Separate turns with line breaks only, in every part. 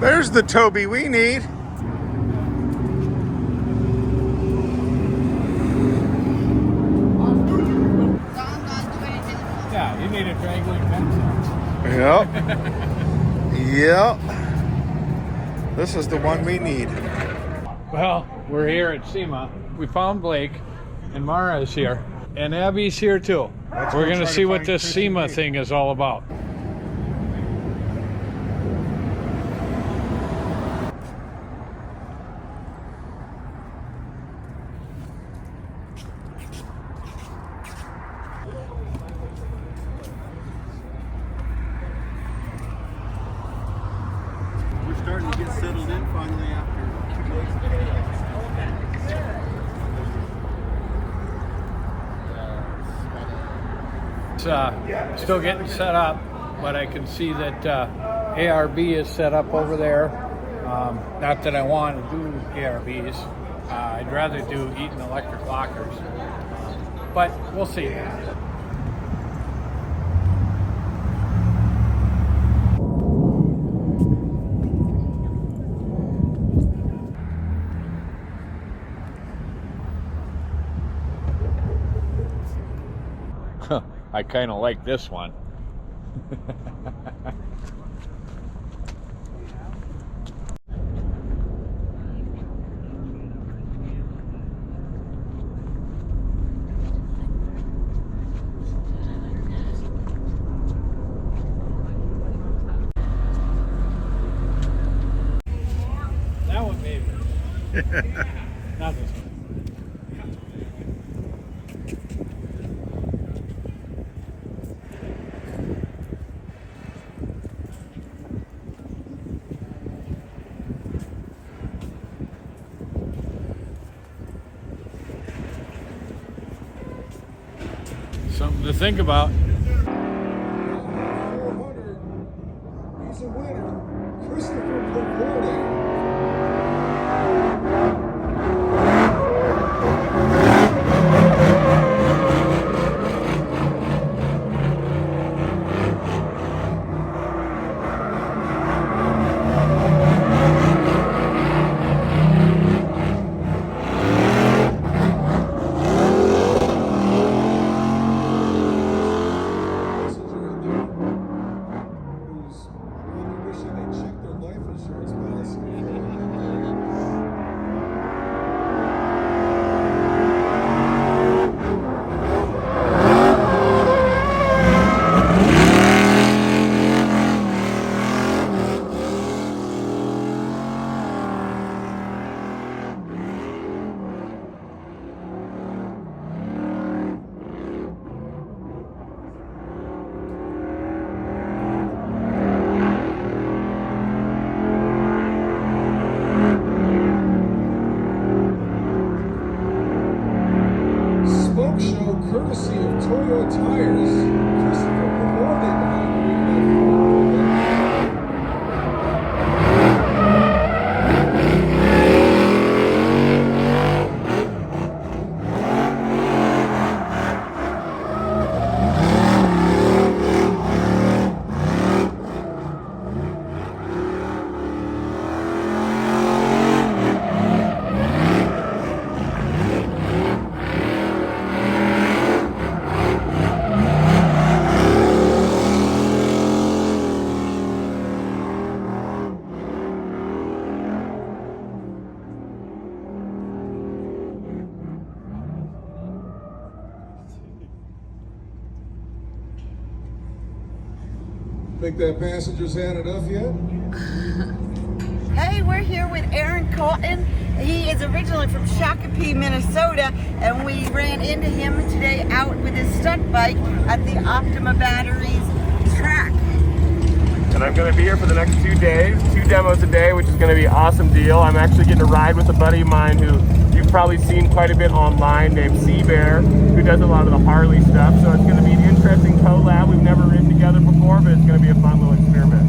There's the Toby we need.
Yeah, you need a triangling fence.
Yep. Yep. This is the one we need.
Well, we're here at Sema. We found Blake, and Mara is here, and Abby's here too. We're going to see what this Sema thing is all about.
We're starting to get settled in finally after 2 days of chaos.
It's still getting set up, but I can see that ARB is set up over there. Not that I want to do ARBs. I'd rather do Eaton electric lockers, but we'll see. I kind of like this one. That one maybe. Not this one. Something to think about.
400. He's a winner. Christopher Pavone. Show courtesy of Toyo Tires. Christopher Pavone behind the Think that passenger's had enough yet?
Hey, we're here with Aaron Cotton. He is originally from Shakopee, Minnesota, and we ran into him today out with his stunt bike at the Optima Batteries track.
And I'm going to be here for the next 2 days, 2 demos a day, which is going to be an awesome deal. I'm actually getting to ride with a buddy of mine who you've probably seen quite a bit online named Bear, who does a lot of the Harley stuff. So it's going to be an interesting collab. We've never ridden together before, but it's going to be a fun little experiment.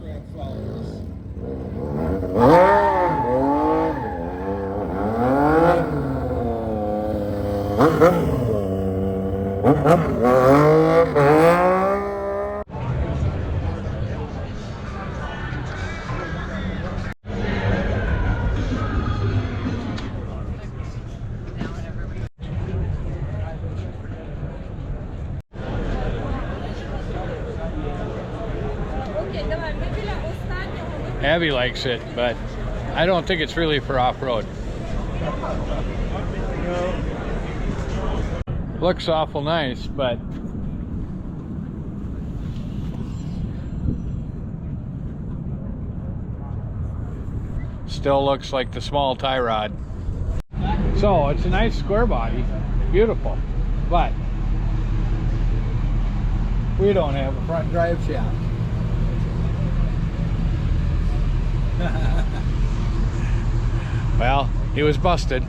Instagram followers.
Abby likes it, but I don't think it's really for off-road. Looks awful nice, but still looks like the small tie rod. So it's a nice square body, beautiful, but we don't have a front drive shaft. Well, he was busted.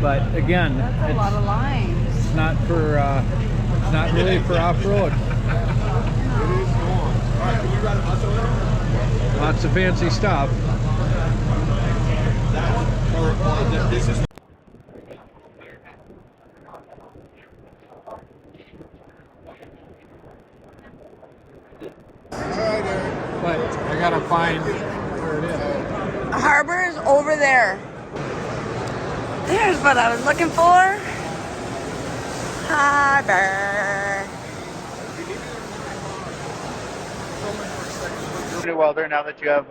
But again,
That's a lot of lines.
it's not for it's not really for off-road. Lots of fancy stuff. But I gotta find where it is.
Harbor is over there. There's what I was looking for. Harbor.
Pretty well there now that you have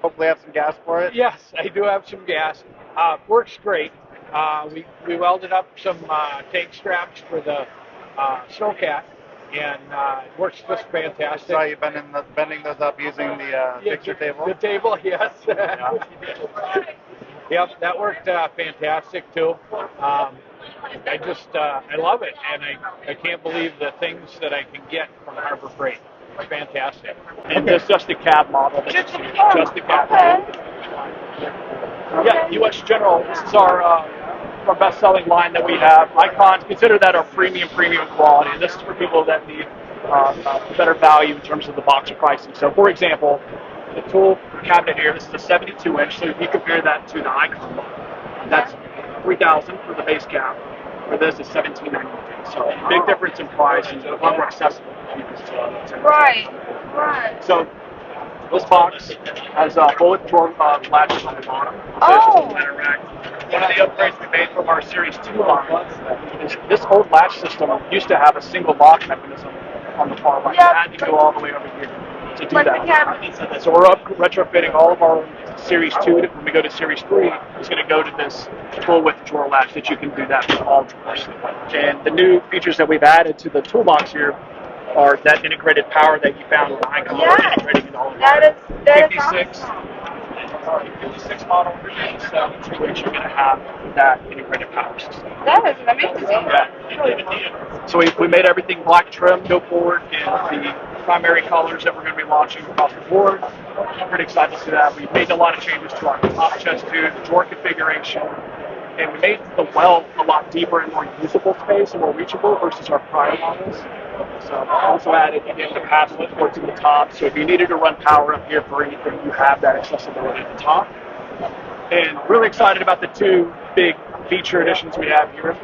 hopefully have some gas for it.
Yes, I do have some gas. Works great. We welded up some tank straps for the snowcat, and it works just fantastic.
Saw you bending those up using the fixture table.
The table, yes. Yep, that worked fantastic too. I love it, and I can't believe the things that I can get from Harbor Freight. It's fantastic.
And this just the cab model. Just the cab. Yeah, US General. This is our best-selling line that we have. Icons, consider that our premium quality. And this is for people that need better value in terms of the box pricing. So, for example, the tool cabinet here, this is a 72-inch. So if you compare that to the Icon model, that's $3,000 for the base cab. For this, it's $1,799. So big difference in price and a lot more accessible.
Right.
So this box has bullet drawer latches on the bottom.
Oh.
One of the upgrades we made from our Series 2 line is this old latch system used to have a single lock mechanism on the far right.
Yep.
You had to go all the way over here to do
Like
that.
the cabinets.
So we're retrofitting all of our Series 2. When we go to Series 3, it's going to go to this full width drawer latch that you can do that with all drawers. And the new features that we've added to the toolbox here are that integrated power that you found with the Icon.
Yes.
Integrating it all.
That is
56 model, 57, which you're going to have that integrated power system.
That is amazing.
Yeah. So we made everything black trim, go forward in the primary colors that we're going to be launching across the board. I'm pretty excited to see that. We made a lot of changes to our top chest too, the drawer configuration, and we made the well a lot deeper and more usable space and more reachable versus our prior models. So also added again the passive port to the top. So if you needed to run power up here for anything, you have that accessibility at the top. And really excited about the two big feature additions we have here.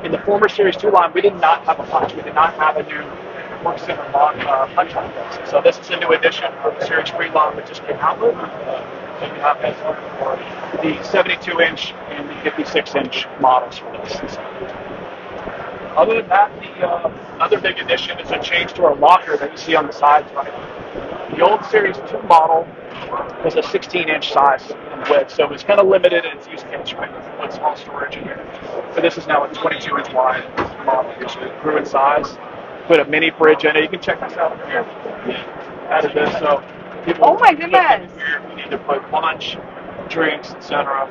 In the former Series 2 line, we did not have a punch. We did not have a new work center lock punch on this. So this is a new addition for the Series 3 line with just came out with. So we have this for the 72-inch and the 56-inch models for this. Other than that, the other big addition is a change to our locker that you see on the sides right. The old Series 2 model was a 16-inch size in width, so it was kind of limited in its use case, right? With small storage in here. But this is now a 22-inch wide model, which grew in size. Put a mini fridge in it. You can check this out over here. Added this, so people.
Oh my goodness!
Here, we need to put lunch, drinks, etc.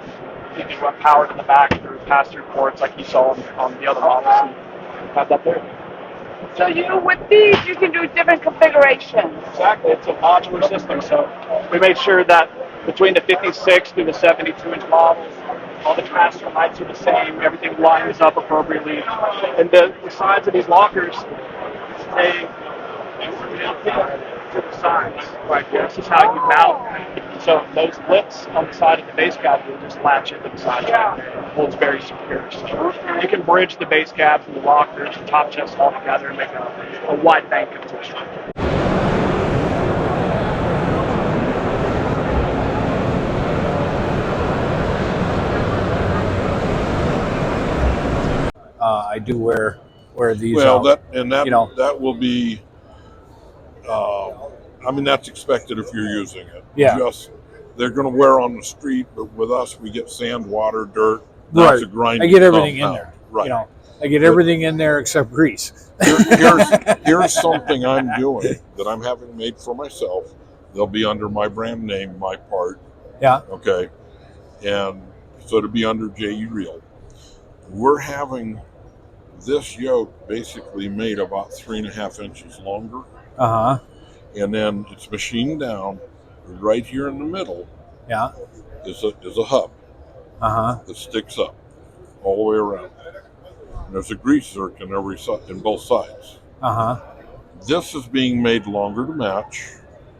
You can run power to the back through pass-through ports, like you saw on the other models. Have that there.
So with these, you can do different configurations.
Exactly, it's a modular system, so we made sure that between the 56 through the 72-inch models, all the pass-through lights are the same, everything lines up appropriately, and the sides of these lockers, they to the sides. Right, this is how you mount. So those lips on the side of the base cab will just latch into the side track and holds very secure. So you can bridge the base cabs and the lockers and top chest all together and make a wide bank of position.
I do wear these.
Well,
out.
that will be. I mean, that's expected if you're using it.
Yeah.
They're going to wear on the street, but with us, we get sand, water, dirt. That's a grinding
I get everything in
compound.
there.
Right.
I get everything in there except grease.
Here's something I'm doing that I'm having made for myself. They'll be under my brand name, my part.
Yeah.
Okay. And so to be under JE Reel. We're having this yoke basically made about 3.5 inches longer. And then it's machined down. Right here in the middle is a hub that sticks up all the way around. And there's a grease zerk in both sides. This is being made longer to match.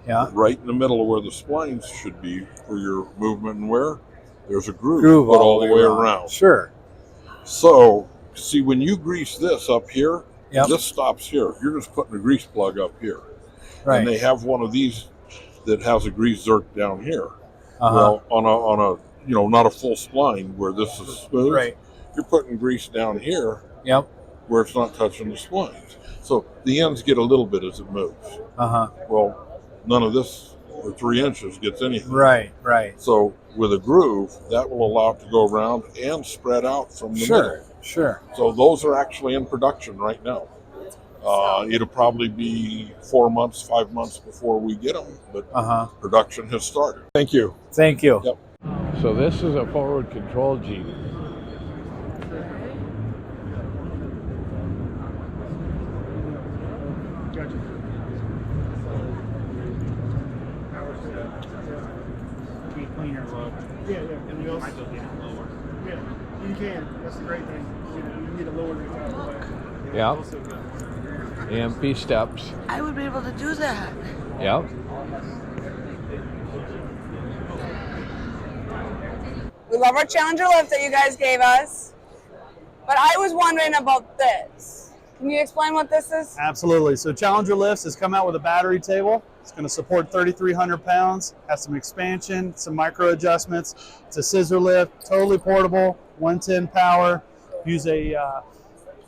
Right in the middle of where the splines should be for your movement and wear, there's a groove put all the way around.
Sure.
So, see, when you grease this up here,
Yep.
this stops here. You're just putting a grease plug up here.
Right.
And they have one of these that has a grease zerk down here. Well, on a not a full spline where this is smooth.
Right.
You're putting grease down here.
Yep.
Where it's not touching the splines. So the ends get a little bit as it moves. Well, none of this for 3 inches gets anything.
Right.
So with a groove, that will allow it to go around and spread out from the middle.
Sure.
So those are actually in production right now. It'll probably be 4 months, 5 months before we get them, but production has started. Thank you.
Thank you.
Yep.
So this is a forward control Jeep.
Yeah, and we also you can. That's the great thing. You can get a lower rate.
Yep. EMP steps.
I would be able to do that.
Yep.
We love our Challenger lift that you guys gave us. But I was wondering about this. Can you explain what this is?
Absolutely. So Challenger Lifts has come out with a battery table. It's going to support 3,300 pounds, has some expansion, some micro adjustments. It's a scissor lift, totally portable, 110 power. Use a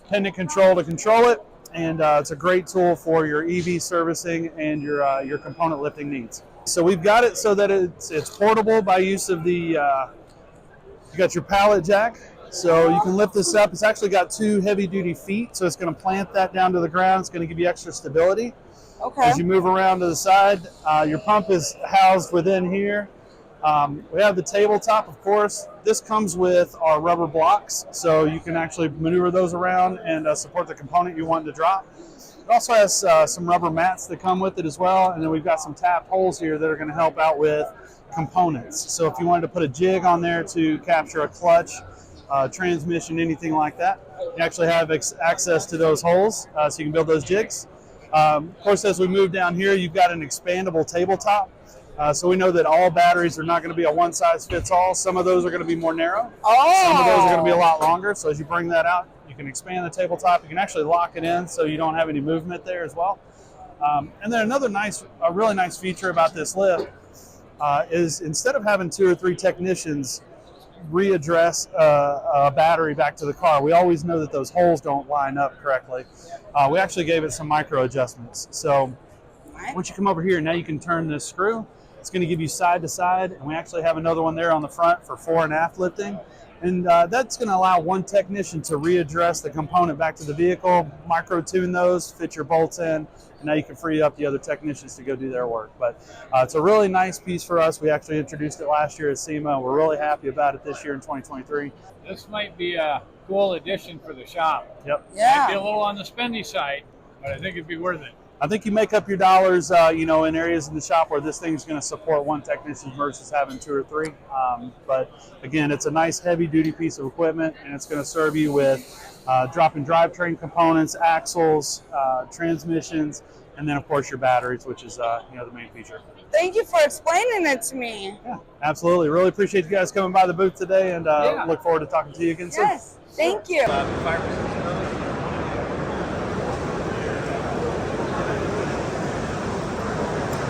pendant control to control it. And it's a great tool for your EV servicing and your component lifting needs. So we've got it so that it's portable by use of the, you got your pallet jack. So you can lift this up. It's actually got 2 heavy-duty feet, so it's going to plant that down to the ground. It's going to give you extra stability.
Okay.
As you move around to the side, your pump is housed within here. We have the tabletop, of course. This comes with our rubber blocks, so you can actually maneuver those around and support the component you want to drop. It also has some rubber mats that come with it as well, and then we've got some tap holes here that are going to help out with components. So if you wanted to put a jig on there to capture a clutch, transmission, anything like that, you actually have access to those holes, so you can build those jigs. Of course, as we move down here, you've got an expandable tabletop. So we know that all batteries are not going to be a one-size-fits-all. Some of those are going to be more narrow. Some of those are going to be a lot longer. So as you bring that out, you can expand the tabletop. You can actually lock it in so you don't have any movement there as well. And then a really nice feature about this lift is instead of having 2 or 3 technicians readdress a battery back to the car, we always know that those holes don't line up correctly. We actually gave it some micro adjustments. So once you come over here, now you can turn this screw. It's going to give you side to side, and we actually have another one there on the front for fore and aft lifting. And that's going to allow one technician to readdress the component back to the vehicle, micro tune those, fit your bolts in, and now you can free up the other technicians to go do their work. But it's a really nice piece for us. We actually introduced it last year at SEMA. We're really happy about it this year in 2023.
This might be a cool addition for the shop.
Yep.
Might be a little on the spendy side, but I think it'd be worth it.
I think you make up your dollars, in areas in the shop where this thing's going to support one technician versus having 2 or 3. But again, it's a nice heavy-duty piece of equipment, and it's going to serve you with dropping drivetrain components, axles, transmissions, and then of course your batteries, which is the main feature.
Thank you for explaining it to me.
Yeah, absolutely. Really appreciate you guys coming by the booth today, and look forward to talking to you again soon.
Yes, thank you.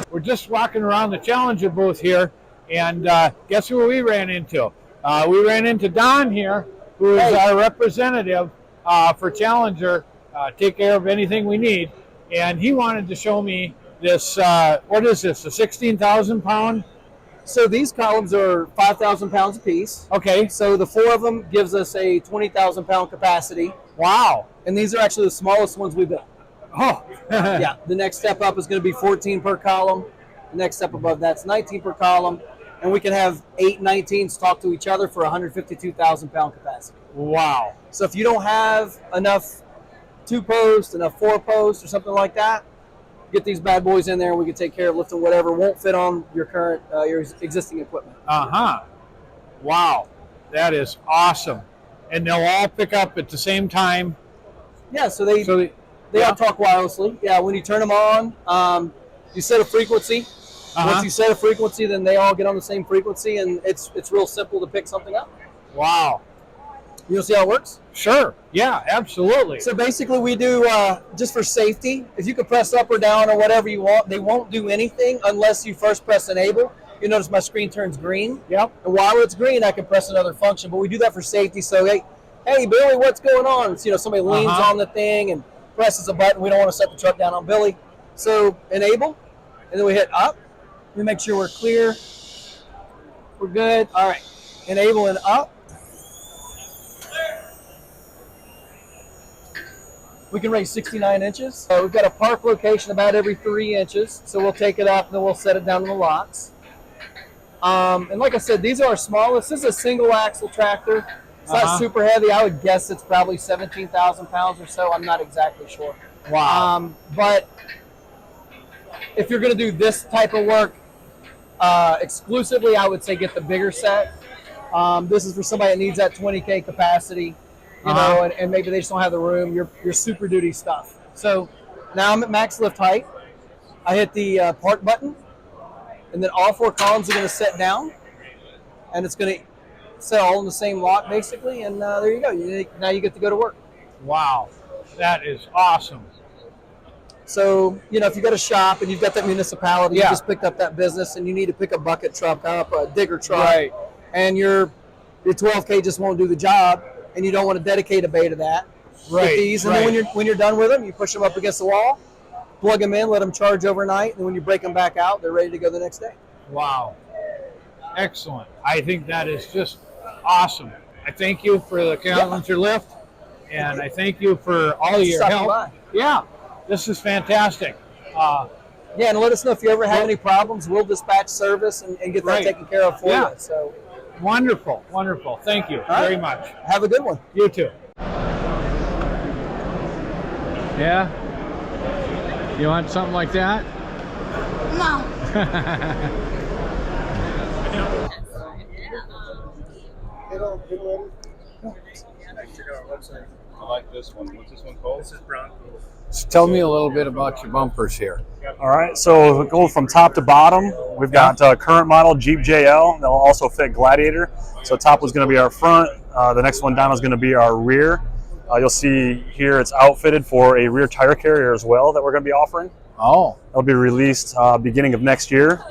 We're just walking around the Challenger booth here, and guess who we ran into? We ran into Don here, who is our representative for Challenger, take care of anything we need, and he wanted to show me this, what is this, a 16,000 pound?
So these columns are 5,000 pounds apiece.
Okay.
So the 4 of them gives us a 20,000 pound capacity.
Wow.
And these are actually the smallest ones we built.
Oh.
Yeah, the next step up is going to be 14 per column. The next step above that's 19 per column. And we can have 8 19s talk to each other for 152,000 pound capacity.
Wow.
So if you don't have enough 2-post, enough 4-post or something like that, get these bad boys in there and we can take care of lifting whatever won't fit on your current, your existing equipment.
Wow. That is awesome. And they'll all pick up at the same time?
Yeah, so they all talk wirelessly. Yeah, when you turn them on, you set a frequency. Once you set a frequency, then they all get on the same frequency, and it's real simple to pick something up.
Wow.
You want to see how it works?
Sure. Yeah, absolutely.
So basically we do, just for safety, if you can press up or down or whatever you want, they won't do anything unless you first press enable. You notice my screen turns green.
Yep.
And while it's green, I can press another function, but we do that for safety. So, hey Billy, what's going on? It's, somebody leans on the thing and presses a button. We don't want to set the truck down on Billy. So enable, and then we hit up. We make sure we're clear. We're good. All right. Enable and up. We can raise 69 inches. We've got a park location about every 3 inches. So we'll take it up and then we'll set it down in the lots. And like I said, these are our smallest. This is a single axle tractor. It's not super heavy. I would guess it's probably 17,000 pounds or so. I'm not exactly sure.
Wow.
But if you're going to do this type of work exclusively, I would say get the bigger set. This is for somebody that needs that 20K capacity, you know, and maybe they just don't have the room. Your super duty stuff. So now I'm at max lift height. I hit the park button, and then all 4 columns are going to set down, and it's going to set all in the same lock basically. And there you go. Now you get to go to work.
Wow, that is awesome.
So, if you've got a shop and you've got that municipality, you just picked up that business and you need to pick a bucket truck up, a digger truck, and your 12K just won't do the job, and you don't want to dedicate a bay to that. With these, and then when you're done with them, you push them up against the wall, plug them in, let them charge overnight, and when you break them back out, they're ready to go the next day.
Wow. Excellent. I think that is just awesome. I thank you for the Challenger lift, and I thank you for all your help.
By.
Yeah. This is fantastic.
Yeah, and let us know if you ever have any problems. We'll dispatch service and get that taken care of for you. So
wonderful, wonderful. Thank you very much.
Have a good one.
You too. Yeah? You want something like that?
No.
I like this one. What's this one called? This is brown.
Tell me a little bit about your bumpers here.
All right, so going from top to bottom, we've got current model Jeep JL. They'll also fit Gladiator. So top was going to be our front. The next one down is going to be our rear. You'll see here it's outfitted for a rear tire carrier as well that we're going to be offering.
Oh.
It'll be released beginning of next year.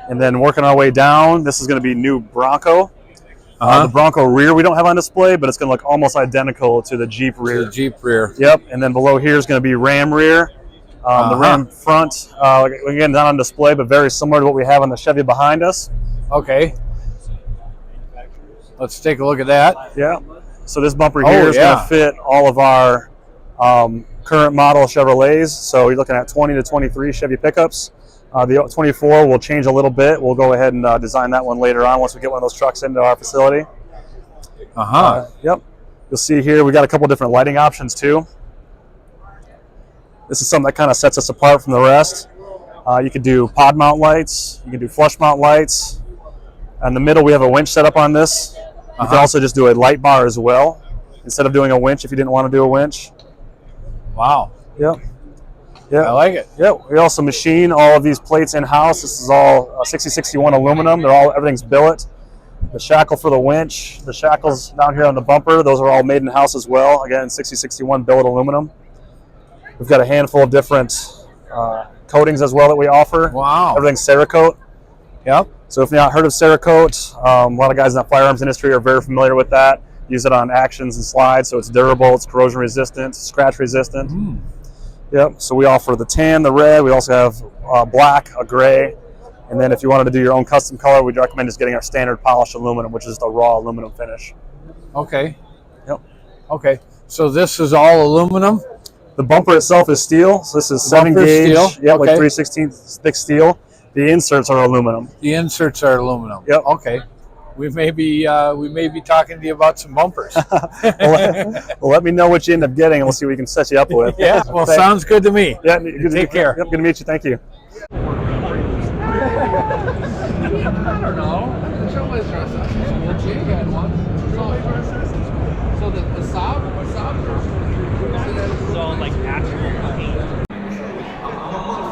And then working our way down, this is going to be new Bronco. The Bronco rear we don't have on display, but it's going to look almost identical to the Jeep rear.
The Jeep rear.
Yep, and then below here is going to be Ram rear. The Ram front, again, not on display, but very similar to what we have on the Chevy behind us.
Okay. Let's take a look at that.
Yeah. So this bumper here is going to fit all of our current model Chevrolets. So you're looking at 20 to 23 Chevy pickups. The 24 will change a little bit. We'll go ahead and design that one later on once we get one of those trucks into our facility. Yep. You'll see here we got a couple different lighting options too. This is something that kind of sets us apart from the rest. You could do pod mount lights. You can do flush mount lights. In the middle we have a winch set up on this. You can also just do a light bar as well. instead of doing a winch if you didn't want to do a winch.
Wow.
Yep. Yeah,
I like it.
Yep. We also machine all of these plates in-house. This is all 6061 aluminum. Everything's billet. The shackle for the winch, the shackles down here on the bumper, those are all made in-house as well. Again, 6061 billet aluminum. We've got a handful of different coatings as well that we offer.
Wow.
Everything's Cerakote.
Yep.
So if you've not heard of Cerakote, a lot of guys in the firearms industry are very familiar with that. Use it on actions and slides, so it's durable, it's corrosion resistant, scratch resistant. Yep. So we offer the tan, the red. We also have black, a gray, and then if you wanted to do your own custom color, we'd recommend just getting our standard polished aluminum, which is the raw aluminum finish.
Okay.
Yep.
Okay. So this is all aluminum.
The bumper itself is steel. So this is 7 gauge.
Steel.
Yeah,
Okay.
like 3/16 thick steel. The inserts are aluminum.
The inserts are aluminum.
Yep.
Okay. We may be talking to you about some bumpers.
Well, let me know what you end up getting, and we'll see what we can set you up with.
Yeah. Well, sounds good to me.
Yeah. Good
Take care.
Yep. Good to meet you. Thank you.
I don't know. The show is dress up. The Jig had one. So the Saab this is all like actual paint.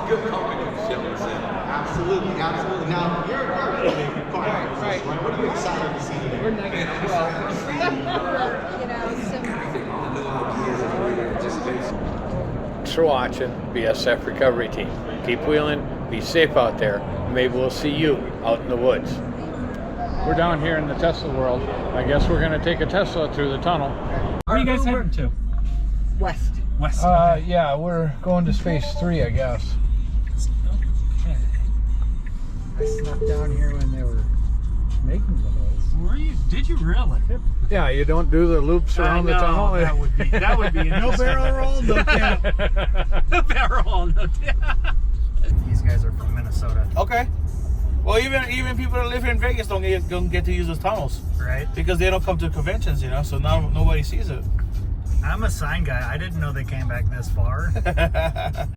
Good company shipments in. Absolutely. Now you're right. What are you excited to see today?
We're negative 12.
Thanks for watching BSF Recovery Team. Keep wheeling. Be safe out there. Maybe we'll see you out in the woods. We're down here in the Tesla world. I guess we're going to take a Tesla through the tunnel.
Where are you guys heading to?
West.
West.
Yeah, we're going to Space 3, I guess.
I snuck down here when they were making the holes. Were you? Did you really?
Yeah, you don't do the loops around the tunnel.
That would be no barrel roll, no tap. No barrel roll, no tap. These guys are from Minnesota.
Okay. Well, even people that live here in Vegas don't get to use those tunnels,
right?
Because they don't come to conventions, so now nobody sees it.
I'm a sign guy. I didn't know they came back this far.